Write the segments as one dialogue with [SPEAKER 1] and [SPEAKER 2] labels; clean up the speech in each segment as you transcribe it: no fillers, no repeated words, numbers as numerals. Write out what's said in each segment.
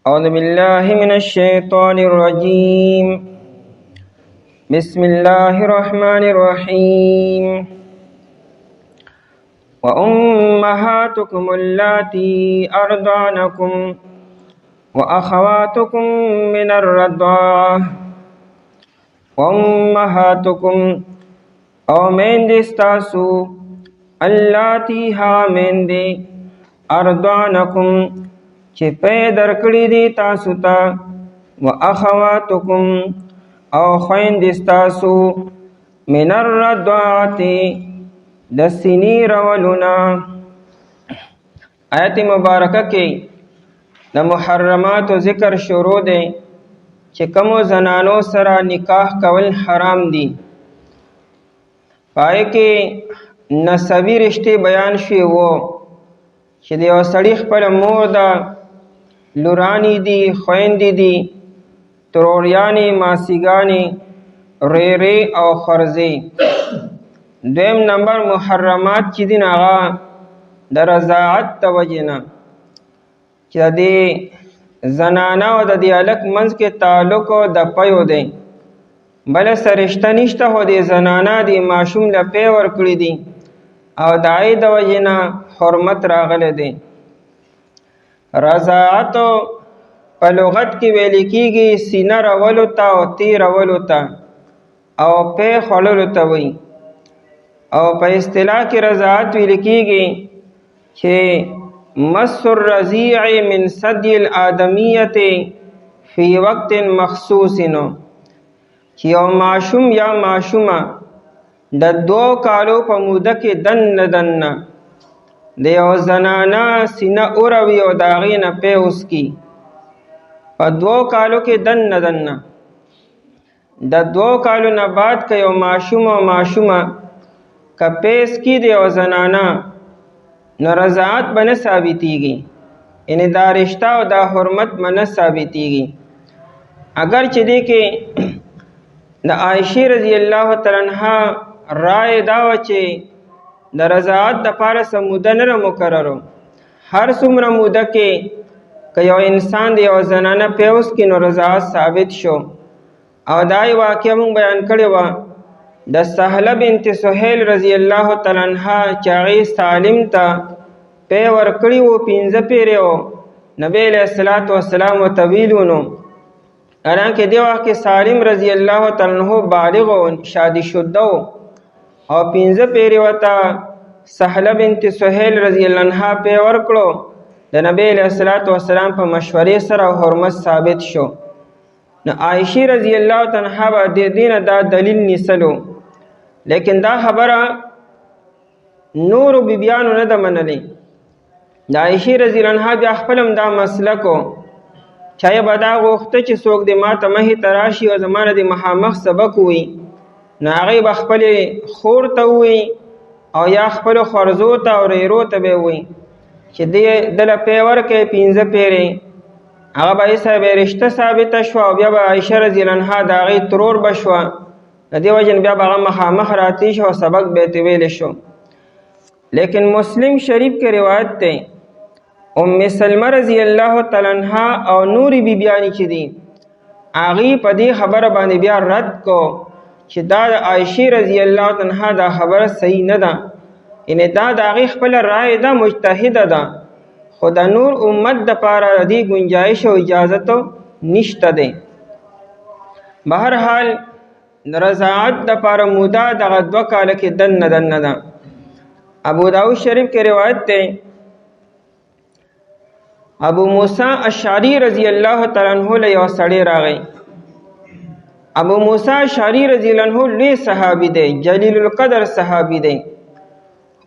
[SPEAKER 1] أعوذ بالله من الشيطان الرجيم. بسم الله الرحمن الرحيم. وأمهاتكم اللاتي أرضعنكم وأخواتكم من الرضاعة وأمهاتكم او من دستاسو اللاتي ها من دي أرضعنكم چې پیدا کړی دي تاسو ته واخواتکم او خویندې ستاسو من الرضاعة د سینې رولونه. آیت مبارکه کې د محرماتو ذکر شروع دی چې کومو زنانو سره نکاح کول حرام دي. پای کې نسبی رشته بیان شوی وو چې د یو سړي خپل مور ده، لورانی دي، خویندې دي، تروریانې، ماسیګانې، ریرې او خرزې. دویم نمبر محرمات چې دي هغه د رضاعت د وجې نه چې د دې زنانه او د دې هلک منځ کې تعلق د پیو دی، بله څه رشته نشته، خو دې زنانه دې ماشوم له پی ورکړي دي او د هغې د وجې نه حرمت راغلی دی. رضاعت په لغت کې ویل کېږي سینه رولو ته او تی رولو ته او پی خوړلو ته وایي، او په اصطلاح کې رضاعت ویل کېږي چې مس الرضیع من ثدی الآدمیة فی وقت مخصوص، چې یو ماشوم یا ماشومه د 2 کالو په موده کې دنه د یو زنانه سینه اوروي او د هغې نه پی وڅکي. په 2 کالو کې دنه د 2 کالو نه بعد که یو ماشوم او ماشومه که پی څکي د یو زنانه نو رضاعت به نه ثابتېږي، یعنې دا رشته او دا حرمت به نه ثابتېږي. اگر چې دې کې د عایشې رضی الله تعالی عنها رای دا وه چې د رضاعت دپاره څه موده نه ده مقررو، هر څومره موده کې که یو انسان د یو زنانه پی وڅکي نو رضاعت ثابت شو. او دا یې واقعه مونږ بیان کړې وه د سهله بنت سهیل رضی الله تعالی عنها چې هغې سالم ته پی ورکړي وو، 15 پیرې وو، نبی علیه الصلاة والسلام ورته ویلي نو حالانکې دې وخت کې سالم رضی الله تعالی عنه بالغ و، شادي شده و، او 15 پیرې ورته سهله بنت سهیل رضی الله عنها پی ورکړو. د نبی علیه الصلاة والسلام په مشورې سره حرمت ثابت شو. نو عایشې رضی الله تعالی عنها به د دې نه دا دلیل نیسلو، لیکن دا خبره نورو بیبیانو نه ده منلې. د عایشې رضی الله عنها بیا خپل هم دا مسلک و، چا به دا غوښته چې څوک دې ما ته مخې ته راشي او زما نه دې مخامخ سبق ووایي، نو هغې به خپلې خور ته ووایي او یا خپلو خرزو ته او ریرو ته به یې ووایي چې دله پی ورکړئ 15 پیرې. هغه به یې سره به رشته ثابته شوه او بیا به عایشه رضی الله عنها د هغې ترور به شوه، د دې وجې بیا به هغه مخامخ راتلی شو او سبق به یې ته ویلی شو. لیکن مسلم شریف کې روایت دی ام سلمه رضی الله تعالی عنها او نورې بیبیانې چې دي هغې په دې خبره باندې بیا رد کو چې دا د عایشې رضی الله تعالی عنها دا خبره صحیح نه ده، یعنې دا د هغې خپله رایه ده، مجتهده ده، خو د نور امت دپاره د دې گنجایش او اجازت نشته دی. بهرحال رضاعت دپاره موده دغه 2 کاله کې دنه ده. ابو داود شریف کې روایت دی ابو موسی اشعری رضی الله تعالی عنہ له یو سړی راغی. ابو موسی اشعری رضی الله عنہ لوی صحابي دی، جلیل القدر صحابي دی.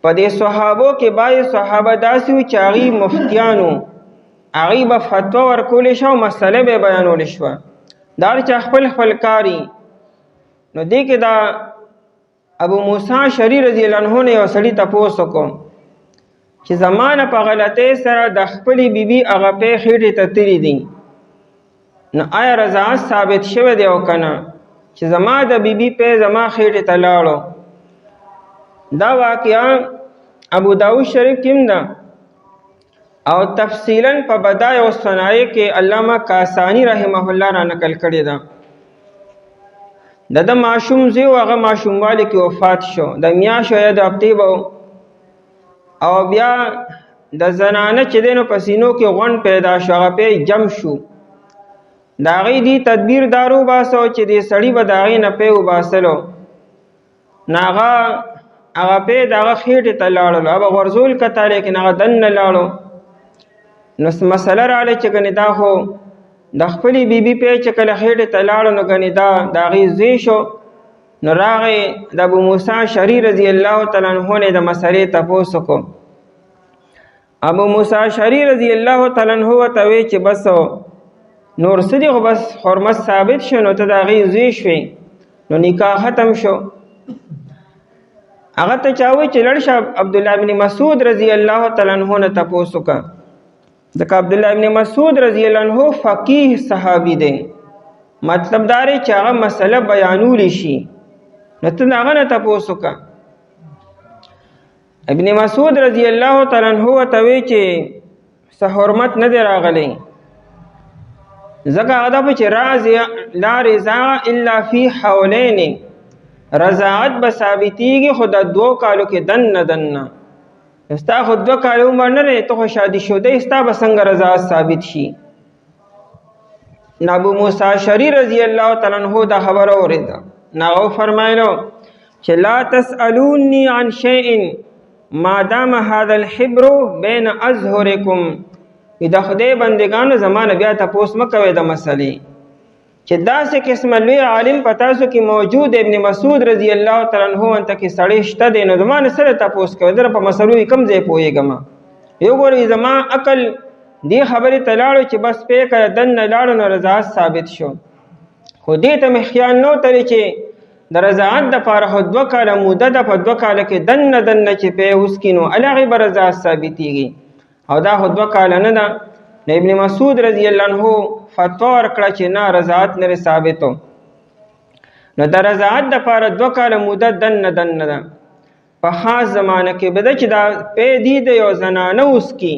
[SPEAKER 1] په دې صحابو کې باید صحابه داسې وو چې هغې مفتیانو، هغې به فتوا ورکولی شوه او مسله به یې بیانولی شوه، دا هر چا خپل کاري. نو دې کې دا ابو موسی اشعری رضی الله عنہ نه یو سړي تپوس وکړو چې زما نه په غلطۍ سره د خپلې بیبي هغه پی خېټې ته تلي دي، نو آیا رضاعت ثابت شوی دی او که نه، چې زما د بیبي پی زما خېټې ته لاړو. دا واقعا ابو داود شریف کې هم ده. او تفصیلا په بدایع الصنایع کې علامه کاسانی رحمه الله را نقل کړی ده. د ماشوم زوی هغه ماشوموالي کې وفات شو، د میاشتو یا د هفتې به او بیا د زنانه چې دی نو په سینو کې غونډ پیدا شو، هغه پې جم شو. د هغې دې تدبیر دار وباسو چې دې سړي به د هغې نه پې وباسلو، نو هغه پې د هغه خېټې ته لاړلو، هغه غورځول کته لیکن هغه دننه لاړو. نو مسله راغله چې ګنې دا خو د خپلې بیبي پې چې کله خېټې ته لاړو نو ګنې دا د هغې زوی شو. نو راغی د ابو موسی اشعري رضی الله تعالی عنه نه د مسلې تپوس وکړو. ابو موسی اشعري رضی الله تعالی عنه ورته وی چې بس نور څه دي، خو بس حرمت ثابت شو نو ته د هغې زوی شوې، نو نکاح ختم شو. هغه ته چا وی چې لړ شه عبدالله بن مسعود رضی الله تعالی عنه نه تپوس وکړه، ځکه عبدالله بن مسعود رضی الله عنه فقیه صحابي دی، مطلب دا دی چې هغه مسله بیانولی شي، نو ته د هغه نه تپوس وکړه. ابن مسعود رضی الله تعالی عنه ورته وی چې څه حرمت نه دی راغلی، ځکه هغه دا چې لا رضا الا فی حولین، رضاعت به ثابتېږي خو د 2 کالو کې دننه. ستا خو 2 کال عمر نه دی، ته خو شادي شوده، ستا به څنګه رضاعت ثابت شي؟ نو ابو موسی اشعري رضی الله تعالی عنه دا خبره اورېده، نو هغه فرمایلو چې لا تسألوني عن شیء ما دام هذا الحبر بین اظهرکم، د خدای بندگانو زمانه بیا تپوس مه کوئ د مسلې چې داسې قسمه لوی عالم په تاسو کې موجود ابن مسعود رضی الله تعالی عنه انته کې سړی شته دی، نو زما نه سره تپوس کوئ، در په مسلو یې کوم ځای پوهېږم. یو ګورئ زما عقل دې خبرې ته لاړو چې بس پې کړه دننه لاړو نو رضاعت ثابت شو، خو دې ته مې خیال نه وتلی چې د رضاعت دپاره خو 2 کاله موده ده، په 2 کاله کې دننه چې پې وسکي نو هغې به رضاعت ثابتېږي، او دا خو 2 کاله نه ده. نو ابن مسعود رضی الله عنه فتوا ورکړه چې نه رضاعت نه ثابتو، نو د رضاعت دپاره 2 کاله موده دننه ده. په خاص زمانه کې به ده چې دا پې دي د یو زنانه وسکي،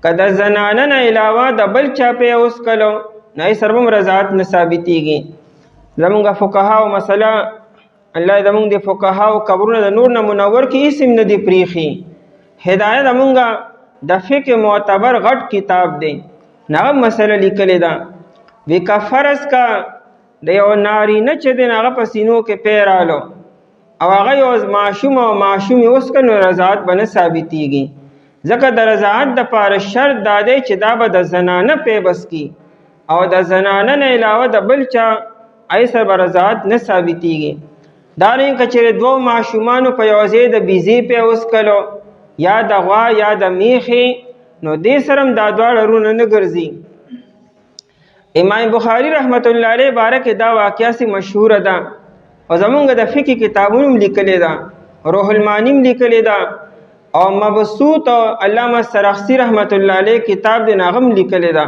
[SPEAKER 1] که د زنانه نه علاوه د بل چا پې وسکلو نو یې سره هم رضاعت نه ثابتېږي. زمونږ فقهاو مسله، الله زمونږ د فقهاو قبرونه د نور نه منور کې هېڅ هم نه دي پرېښي. هدایت زمونږ د فقه معتبر غټ کتاب دی، هغه مسله لیکلې ده، وی که فرض کا د یو نارینه چې دی هغه په سینو کې پی رالو او هغه یو ماشوم او ماشومې وسکه نو رضاعت به نه ثابتېږي، ځکه د رضاعت دپاره شرط دا دی چې دا به د زنانه پی بس کی، او د زنانه نه علاوه د بل چا ای سره به رضاعت نه ثابتېږي. دارنګه که چېرې 2 ماشومانو په یو ځای د بیزې پی وسکلو یا د غوا یا د میخې، نو دې سره هم دا دواړه رونه نه ګرځي. امام بخاري رحمت الله علیه باره کې دا واقعه سي مشهوره ده، او زمونږ د فقه کتابونو هم لیکلې ده، روح المعانی هم لیکلې ده، او مبسوط او علامه سرخسی رحمت الله علیه کتاب دی هغه هم لیکلې ده.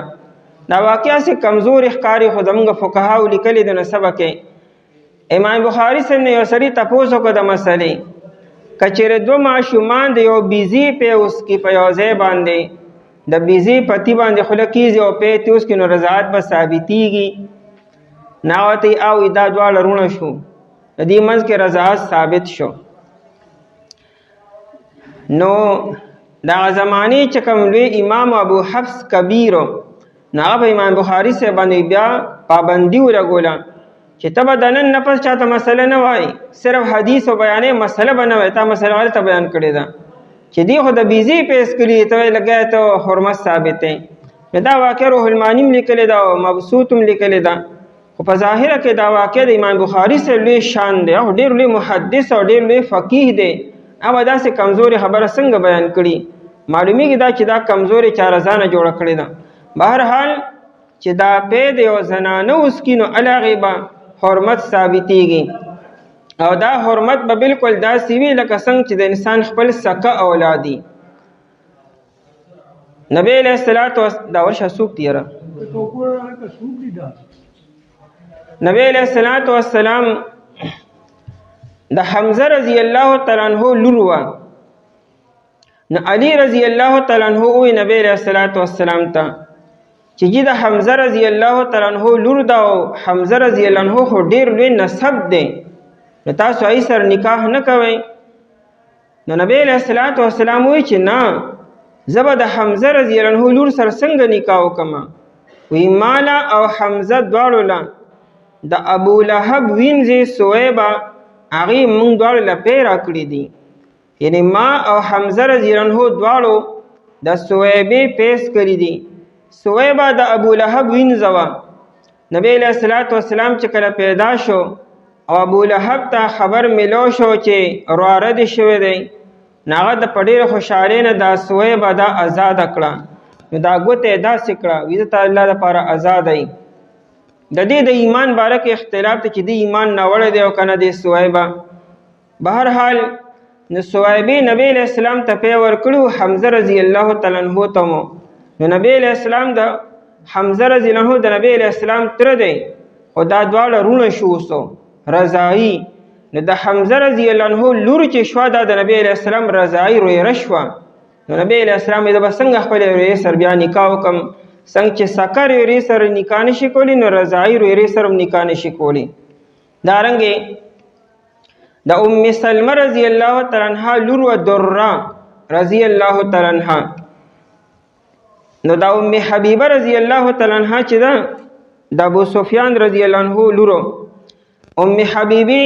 [SPEAKER 1] دا واقعه سي کمزور ښکاري، خو زمونږ فقهاو لیکلې ده. نو سبا کې امام بخاري صاحب نه یو سړي تپوس وکړه د مسلې، که چېرې 2 ماشومان د یو بیزې پې وسکي په یو ځای باندې، د بیزې پتی باندې خوله کېږي او پې تې وسکي نو رضاعت به ثابتېږي. نو هغه ته او دا دواړه رونه شو، د دې منځ کې رضاعت ثابت شو. نو دغه زمانې چې کوم لوی امام ابو حفص کبیرو، نو هغه په امام بخاري صاحب باندې بیا پابندي ولګوله چې ته به د نن نه پس چاته مسله نه وایي، صرف حدیث او بیانې مسله به نه وایي، تا مسله غلطه بیان کړې ده چې دی خو د بیزې پیس کړي ته وایي لګیا ته حرمت ثابت دی. نو دا واقع روح المعانی هم لیکلې ده او مبسوط هم لیکلې ده، خو په ظاهره کې دا واقع د امام بخاري صاحب لوی شان دی او ډېر لوی محدث او ډېر لوی فقیه دی، هغه داسې کمزورې خبره څنګه بیان کړي؟ معلومیږي دا چې دا کمزورې چاره ځانه جوړه کړې ده. بهرحال چې دا پې د یو زنانه وسکي نو هغې به حرمت ثابتېږي، او دا حرمت به بالکل داسې وي لکه څنګه چې د انسان خپل سکه اولادي. نبی علیه الصلاۃ والسلام دا ورشه څوک دی یاره؟ نبی علیه الصلاۃ والسلام د حمزه رضی الله تعالی عنه لور وه، نو علی رضی الله تعالی عنہ وی نبی علیہ الصلوۃ والسلام ته چې جی د حمزه رضی الله تعالی عنہ لور دا او حمزه رضی الله عنہ خو ډیر لوی نسب دی، نو تاسو ای سره نکاح نه کوئ. نو نبی علیہ الصلوۃ والسلام وی چې نه زبا د حمزه رضی الله عنہ لور سره څنګه نکاح وکما؟ وی مالا او حمزه دواړو لا د ابو لهب وینځي سویبا هغه مونږ دواړو لا پیرا کړی دي، یعنی ما او حمزه رضی الله عنہ دواړو د سویبې پیس کړی دي. سویبا د ابو لهب وینځوا. نبی علیہ الصلوۃ والسلام چې کله پیدا شو او ابو لهب ته خبر ملو شو چې رواره دي شوی دی، هغه د پډیر خوشاله نه د سویبا د آزاد کړه. نو دا ګوته دا سکړه وی ته الله لپاره آزاد ای. د دې د ایمان باره کې اختلاف ته چې د ایمان نه وړ دی او کنه د سویبا. بهر حال نو سویبی نبی علیہ السلام ته پی ورکړو حمزه رضی الله تعالی عنہ ته مو. نو نبی علیہ السلام د حمزه رضی الله عنہ د نبی علیہ السلام تر دی او دا دواړه رونه شو سو رضائی. نو د حمزه رضی الله عنہ لور چې شو د نبی علیہ السلام رضائی روی رشوا. نو نبی علیہ السلام د بسنګ خپل روی سر بیا نکاح وکم، څنګه چې سکر روی سر نکاح نشي کولی نو رضائی روی سر نکاح نشي کولی. دارنګه د ام سلمہ رضی الله تعالی عنها لور و درہ رضی الله تعالی عنها. نو دا ام حبیبه رضی الله تعالی عنها چې دا د ابو سفیان رضی الله عنه لورو. ام حبیبی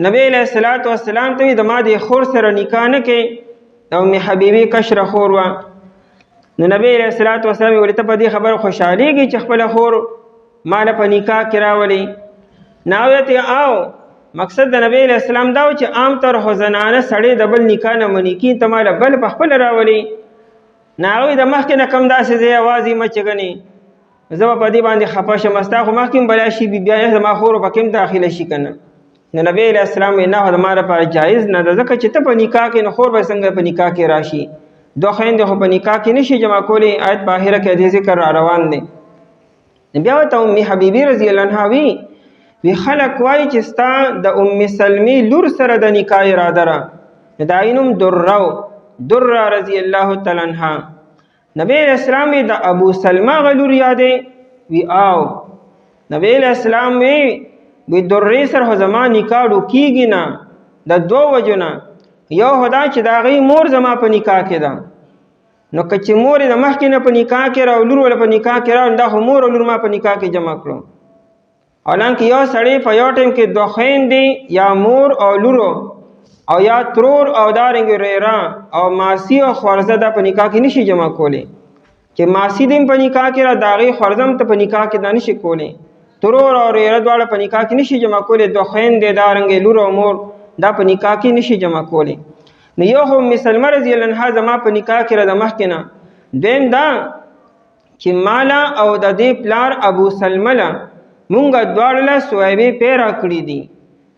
[SPEAKER 1] نبی علیہ الصلوۃ والسلام ته د ما د خور سره نکاح نه کې. د ام حبیبی کشر خور وا. نو نبی علیہ الصلوۃ والسلام ورته په دې خبر خوشاليږي چې خپل خور مال په نکاح کې راولي. ناویته او مقصد د نبی علیہ السلام دا چې عام طور حزنانه سړی د بل نکاح نه منی کی ته مال بل په خپل راولي. ناوی د مخکې نه کم داسې دی اوازې مچګنی زه په دې باندې خفه شم، ستا خو مخکې بلا شي بیا زما خور په کوم داخله شي کنه. نو نبی علیہ السلام نه د ما لپاره جایز نه ده، ځکه چې ته په نکاح کې نه خور به څنګه په نکاح کې راشي. دوه خویندې خو په نکاح کې نشي جمع کولی. آیت باهره کې دې ذکر را روان دی. بیا ورته ام حبیبی رضی الله عنها وی خلق وای چې ستا د ام سلمی لور سره د نکاح اراده را. دا اینم درہ رضی اللہ تعالی عنہ. نبی علیہ السلام د ابو سلمہ غلور یادې وی آو. نبی علیہ السلام وی درې سره زما نکاح کیږي نه د دوه وجونه. یو خدا چې دا غي مور زما په نکاح کې ده، نو کچې مور د مخکې نه په نکاح کې را او لور ول په نکاح کې را، دا خو مور او لور ما په نکاح کې جمع کړو. حالانکه یو سړی په یو ټیم کې دوه خویندې یا مور او لور او یا ترور او دارنګ ریرا او ماسی او خورزه د په نکاح کې نشي جمع کولی. چې ماسی دیم په نکاح کې را داغي خورزم ته په نکاح کې د نشي کولی. ترور او ریرا دواړه په نکاح کې نشي جمع کولی. دوه خویندې دارنګ لور او مور دا په نکاح کې نشي جمع کولی. نو یو خو ام سلمہ رضی الله عنها زما په نکاح کې را د مخ کې نه. دیم دا چې مالا او د دې پلار ابو سلمہ لا مونږ دواړه له سویبې پیرا کړی دي.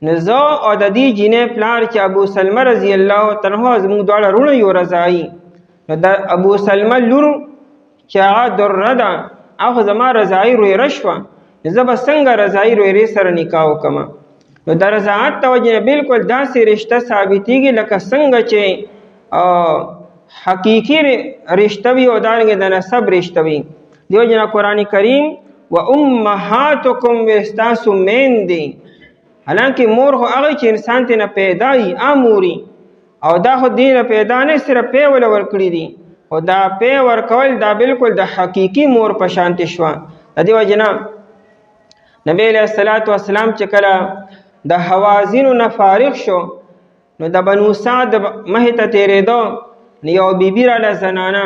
[SPEAKER 1] نو زه او د دې جینې پلار چې ابو سلمہ رضی الله تعالی عنہ زموږ دواړه رونه یو رضائی. نو د ابو سلمہ لور چې هغه درہ ده هغه زما رضائی روی رشوه. زه به څنګه رضائی روی سره نکاح وکم؟ نو د رضاعت توجه بالکل داسې رشته ثابتېږي لکه څنګه چې حقیقي رشته وي او دارنګه د نسب رشته وي. دیو جنا قرآن کریم و امهاتکم ستاسو میندې. حالانکه مور خو هغه چې انسان ته نه پیدایي اموري او دا خو دین پیدا نه صرف پی ول ورکړي دي او دا پی ورکول دا بالکل د حقیقي مور په شان شو. د دې وجنا نبی علیہ الصلوۃ والسلام چې کله د حوازین نه فارغ شو نو د بنو سعد مه ته تیرېدو. یو بیبی را زنانه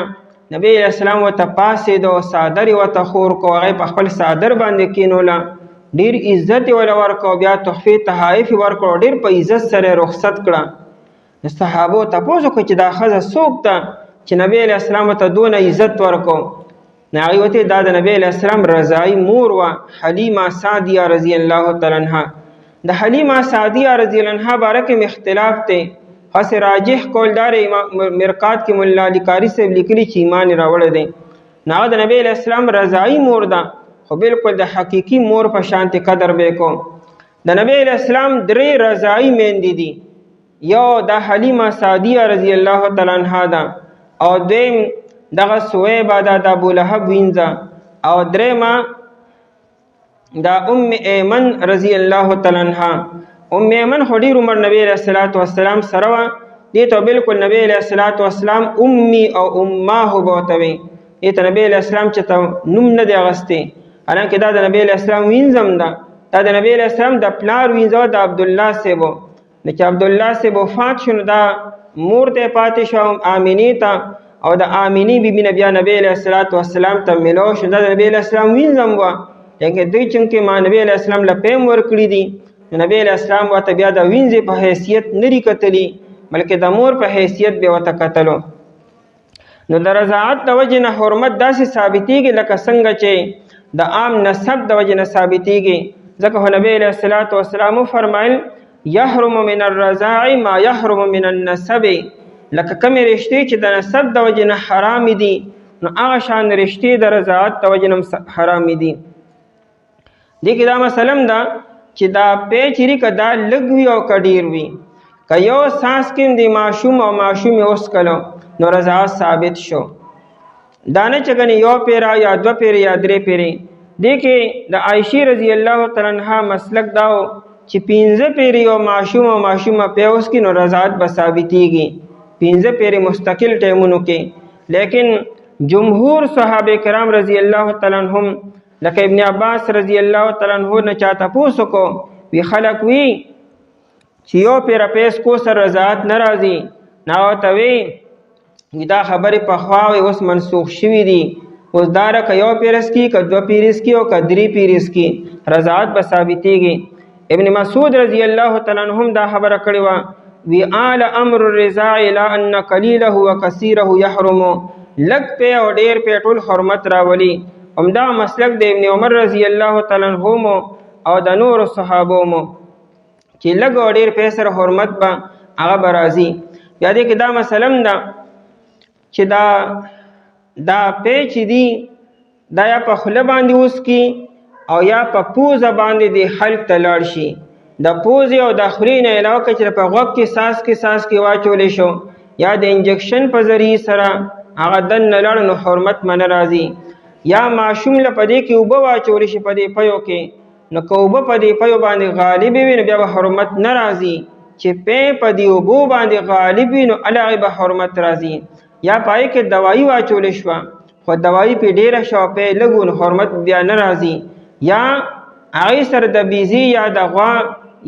[SPEAKER 1] نبی علیہ السلام ورته پاسېدو، صادر ورته خور کو، هغه په خپل صادر باندې کینوله، ډیر عزت ول ورکو، بیا تحفه تحائف ورکو، ډیر په عزت سره رخصت کړه. صحابه تاسو کو چې دا خزه څوک ته چې نبی علیہ السلام ته دون عزت ورکو؟ ناغي وته دا د نبی علیہ السلام رضائی مور وا حلیمه سعدیہ رضی الله تعالی عنها. د حلیمه سعدیہ رضی الله عنها بارکه اختلاف ته خاص راجح کولدار مرقات کې مولا لیکاری سے لیکلی چې ایمان راوړل دي. نه د نبی علیہ السلام رضائی مور ده خو بالکل د حقیقی مور په شانت قدر به کو. د نبی علیہ السلام درې رضائی میندې دي. یو د حلیمه سعدیه رضی الله تعالی عنها ده، او دویم دغه سویبه ده د ابولهب وینځه، او درېیمه د ام ایمن رضی الله تعالی عنها. ام ایمن خو ډېر عمر نبی علیه الصلاۃ والسلام سره وه، دې ته بالکل نبی علیه الصلاۃ والسلام امي او اماه به ورته وي، دې ته نبی علیه السلام چې ته نوم نه دی اغستی، حالانکه دا د نبی علیه السلام وینځم ده، دا د نبی علیه السلام د پلار وینځه د عبدالله صاحب و. نو چې عبدالله صاحب وفات شو نو دا مور ته پاتې شو آمینې ته، او د آمینې بیبي نه بیا نبی علیه الصلاۃ والسلام ته میلاو شو، دا د نبی علیه السلام وینځم وه، لیکن دوی چونکې ما نبی علیه السلام له پیم ورکړي دي، نو نبی علیه السلام ورته بیا د وینځې په حیثیت نه دي کتلي، بلکې د مور په حیثیت به ورته کتلو. نو د رضاعت د وجې نه حرمت داسې ثابتېږي لکه څنګه چې د عام نسب د وجې نه ثابتېږي، ځکه خو نبی علیه الصلاۃ والسلام وفرمایل یحرم من الرضاع ما یحرم من النسب، لکه کومې رشتې چې د نسب د وجې نه حرام دي نو هغه شان رشتې د رضاعت د وجې نه حرام دي. دې کې دا مثلا ده چې دا پیچري که دا لږ وي او که ډېر وي، که یو ساس کې د ماشوم او ماشوم یې وسکلو نو رضاعت ثابت شو، دا نه چې ګنې یو پیره یا دوه پیرې یا درې پیرې. دې کې د عایشې رضی الله تعالی عنها مسلک دا و چې 15 پیرې یو ماشوم او ماشومه پې وسکي نو رضاعت به ثابتېږي 15 پیرې مستقل ټیمونو کې. لیکن جمهور صحابه کرام رضی الله تعالی عنهم لکه ابن عباس رضی الله تعالی عنہ نه چا تپوس وکړو، وی خلک وی چې یو پیره پیس کو سر رضاعت نه راځي، نه ورته وی دا خبرې پخوا وی اوس منسوخ شوي دي، اوس دا رکه یو پیرس کی که دو پیرس کی او که درې پیرس کی رضاعت به ثابتېږي. ابن مسعود رضی الله تعالی عنهم دا خبره کړې وه، وی آل امر الرضاع الى ان قلیله وکثیره یحرم، لږ پی او ډېر پی ټول حرمت راولي. همدا مسلک د ابن عمر رضی الله تعالی عنهم او د نور صحابو مو چې لږ او ډېر پی سره حرمت به هغه به راځي. بیا دې کې دا مسله ده چې دا پی چې دي دا یا په خوله باندې وسکي او یا په پوزه باندې د حلق ته لاړ شي. د پوزې او د خولې نه علاوه که چې په غوږ کې ساس کې واچولی شو یا د انجکشن په ذریعې سره هغه دننه لاړ نو حرمت منه راځي. یا ماشوم له په دې کې اوبه واچولی شي په دې پیو کې، نو که اوبه په دې پیو باندې غالب وي نو بیا به حرمت نه راځي، چې پی په دې اوبو باندې غالب وي نو هغې به حرمت راځي. یا پای کې دوایي واچولی شوه خو دوایي پې ډېره شوه پی لږ نو حرمت بیا نه راځي. یا هغې سره د بیزي یا د غوا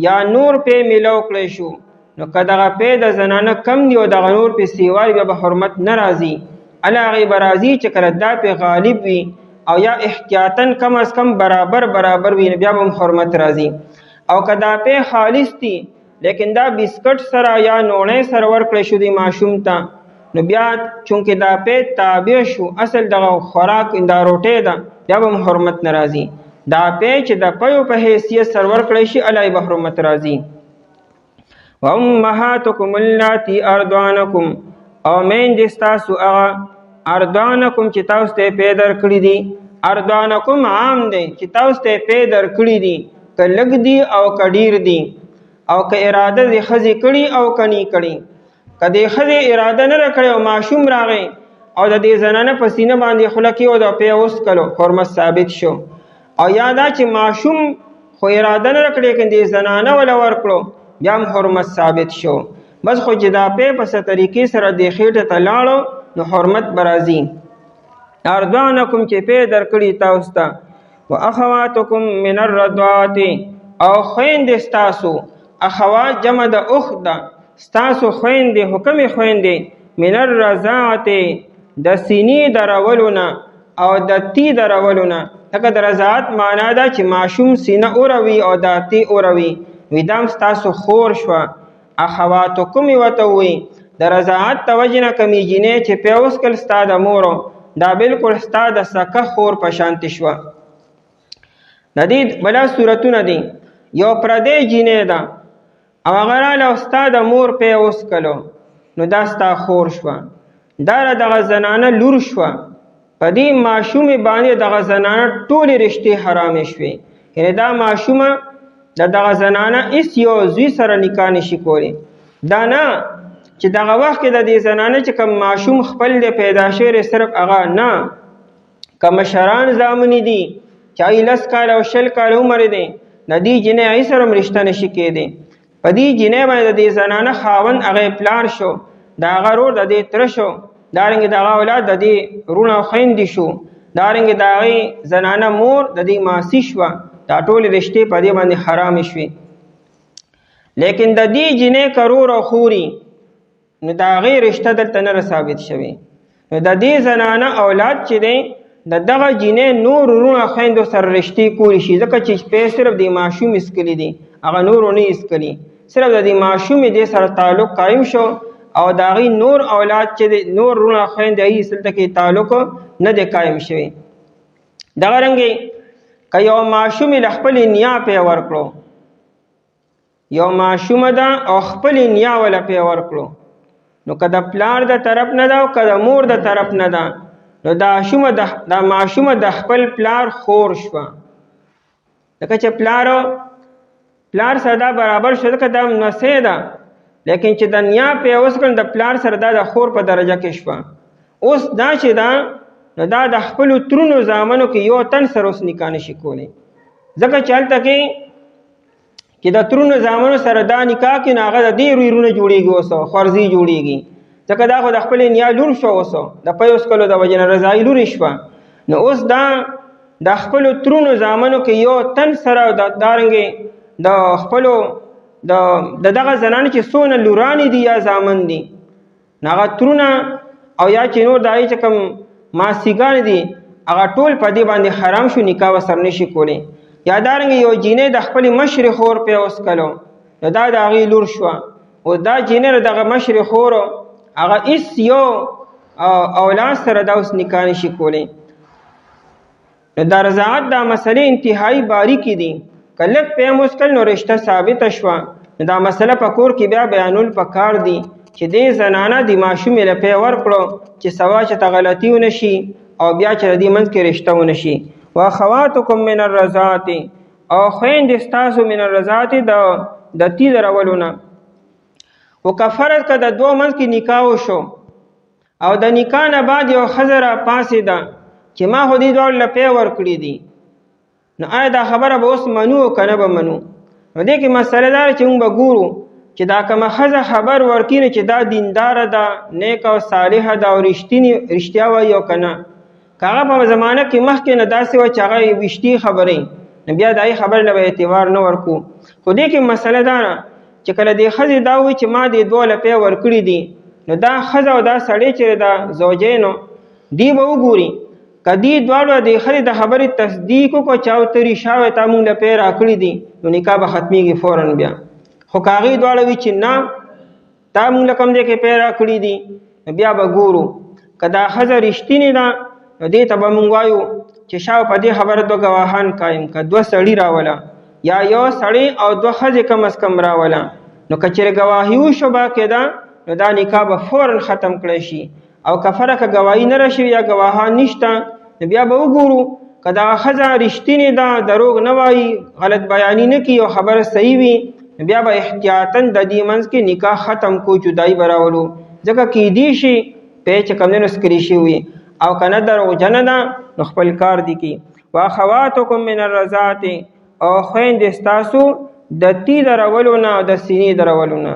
[SPEAKER 1] یا نور پی میلاو کړی شو نو که دغه پی د زنانه کم دی او دغه نور پې سیوال بیا به حرمت نه راځي، هغې به راځي چې کله دا پې غالب وي او یا احتیاطاً کم از کم برابر وي نو بیا به هم حرمت راځي. او که دا پی خالص دي لیکن دا بسکټ سره یا نوڼۍ سره ورکړی شو دی ماشوم ته نو بیا چونکې دا پی تابع شو اصل دغه خوراک دا روټۍ ده بیا به هم حرمت نه راځي. دا پی چې د پیو په حیثیت سره ورکړی شي هلې به حرمت راځي. وامهاتکم اللاتی ارضعنکم، او میندې ستاسو هغه ارضعنکم چې تاسو ته پی درکړي دي. ارضعنکم عام دی چې تاسو ته پی درکړي دي، که لږ دي او که ډېر دي، او که اراده د ښځې کړي او که نه کړي. که د ښځې اراده نه کړې او ماشوم راغی او د دې زنانه په سینه باندې خوله کې او د پی وسکلو حرمت ثابت شو. او یا دا چې ماشوم خو اراده نه کړې که د زنانه وله ورکړو بیا هم حرمت ثابت شو. بس خو چې دا پی په څه طریقې سره د خېټې ته لاړو نو حرمت به راځي. ارضعنکم چې پی درکړي تاسو ته. واخواتکم من الرضاعات، او خویندې ستاسو، اخوات جمع د اخت ده، ستاسو خویندې حکمې خویندې من الرضاعات د سینې درولو نه او د تی درولو نه. لکه د رضاعت معنا ده چې ماشوم سینه اوروي او دا تی اوروي، وی دا هم ستاسو خور شوه. اخواتکم یې ورته ووایي د رضاعت د وجې نه کمې جینۍ چې پی وسکل ستا د مورو دا بالکل ستا د سکه خور په شانتې شوه. د دې بلا صورتونه دي، یو پردی جینۍ ده او هغه راله او ستا د مور پی وسکلو نو دا ستا خور شوه، دا له دغه زنانه لور شوه. په دې ماشومې باندې دغه زنانه ټولې رشتې حرامې شوې، یعنې دا ماشومه د دغه زنانه هېڅ یو زوی سره نکاح نشي کولی. دا نه چې دغه وخت کې د دې زنانه چې کوم ماشوم خپل دی پیدا شوی صرف هغه نه، که مشران زامنې دي چې هغوی 10 کاله او 20 کاله عمر دی، د دې جنۍ هغوی سره هم رشته نشي کېدی. په دې جنۍ باندې د دې زنانه خاوند هغه پلار شو، د هغه ورور د دې تره شو، دارنګې د هغه اولاد د دې وروڼه او خویندې شو، دارنګې د هغې زنانه مور د دې ماسی شوه. دا ټولې رشتې په دې باندې حرامې شوې. لیکن د دې جنۍ که رور او خوري نو د هغې رشته دلته نه ثابت شوې. نو د دې زنانه اولاد چې دی د دغه جنۍ نور وروڼه خویندو سره رشتې کولی شي، ځکه چې پې صرف د ماشوم اسکلي دي، هغه نورو نه اسکلي، صرف د دې ماشوم دې سره تعلق قایم شو او د هغې نور اولاد چې دی نور وروڼه خویندې هغې دلته کې تعلق نه دی قایم شوی. دغه رنګې که یو ماشوم له خپلې نیا پې ورکړو، یو ماشومه ده او خپلې نیا وله پې ورکړو، نو که د پلار د طرف نه ده او که د مور د طرف نه ده، نو دا ماشومه د خپل پلار خور شوه. لکه چې پلار سره دا برابر شو، ځکه دا نسې ده، لیکن چې د نیا پې اوس کړل د پلار سره دا د خور په درجه کې شوه. اوس دا چې ده نو دا د خپلو ترونو زامنو کې یو تن سره اوس نکاح نشي کولی، ځکه چې هلته کې چې د ترونو زامنو سره دا نکاح کې نو هغه د دې وروڼه جوړېږي، اوس خورزي جوړېږي، ځکه دا خو د خپلې نیا لور شو، اوس د 50 کلو د وجې نه رضایي لورې شوه. نو اوس دا د خپلو ترونو زامنو کې یو تن سره دارنګې د خپلو د دغه زنانو چې څونه لورانې دي یا زامن دي، نو هغه ترونه او یا چې نور د هغې چې کوم ماسیګانې دي هغه ټول په دې باندې حرام شو، نکاح ورسره نشي کولی. یا دارنګې یو جینۍ د خپلې مشرې خور پې اوس کلو، نو دا د هغې لور شوه. اوس دا جینۍ د دغه مشرې خور هغه هېڅ یو اولاد سره دا اوس نکاح نشي کولی. نو د رضاعت دا مسلې انتهایي باریکې دي، که لږ پې هم اوس کل نو رشته ثابته شوه، نو دا مسله په کور کې بیا بیانول پکار دي چې دې زنانه د ماشومې له پې ورکړو چې سوا چې ته غلطي ونه شي او بیا چې د دې منځ کې رشته ونه شي. واخواتکم من الرضاعت، او خویندې ستاسو من الرضاعت د تی درولو نه. خو که فرض که د دوه منځ کې نکاح وشو او د نکاح نه بعد یو ښځه راپاڅېده چې ما خو دې دواړو له پې ورکړي دي، نو آیا دا خبره به اوس منو که نه به منو؟ نو دې کې مسله دا چې موږ به ګورو چې دا کومه ښځه خبر ورکړي نو چې دا دینداره ده، نیک او صالحه ده او رښتیا وایي او که نه. که هغه په زمانه کې مخکې نه داسې وه چې هغه ویشتي خبرې، نو بیا د هغې خبرې له به اعتبار نه ورکو. خو دې کې مسله دا ده چې کله دې ښځې دا وایي چې ما دې دوه له پې ورکړي دي، نو دا ښځه او دا سړی چې دا زوجینو دی به وګوري که دې دواړو دې ښځې د خبرې تصدیق وکړو چې او ته رښتیا وایې تا مونږ له پې راکړي دي، نو نکاح به ختمېږي فوراً بیا. خو که هغې دواړه وي چې نه تا مونږ له کوم ځای کې پې راکړي دي، نو بیا به ګورو که دا ښځه رښتینې ده نو دې ته به مونږ وایو چې شاو په دې خبره 2 ګواهان قایم که 2 سړي راوله یا یو سړی او 2 ښځې کم از کم راوله. نو که چېرې ګواهي وشو باقاعده نو دا نکاح به فوراً ختم کړی شي. او که فرقه ګواهي نه راشي یا ګواهان نشته، نو بیا به وګورو که دغه ښځه رښتینې ده، دروغ نه وایي، غلط بیاني نه کوي او خبره صحیح وي، نو بیا به احتیاطاً د دې منځ کې نکاح ختم کو، جدایي به راولو، ځکه کیدی شي پې چې کوم دی نو سکري شوي او که نه دروغجنه ده نو خپل کار دي کوي. واخواتکم من الرضاعت، او خویندې ستاسو د تی درولو نه او د سینې درولو نه.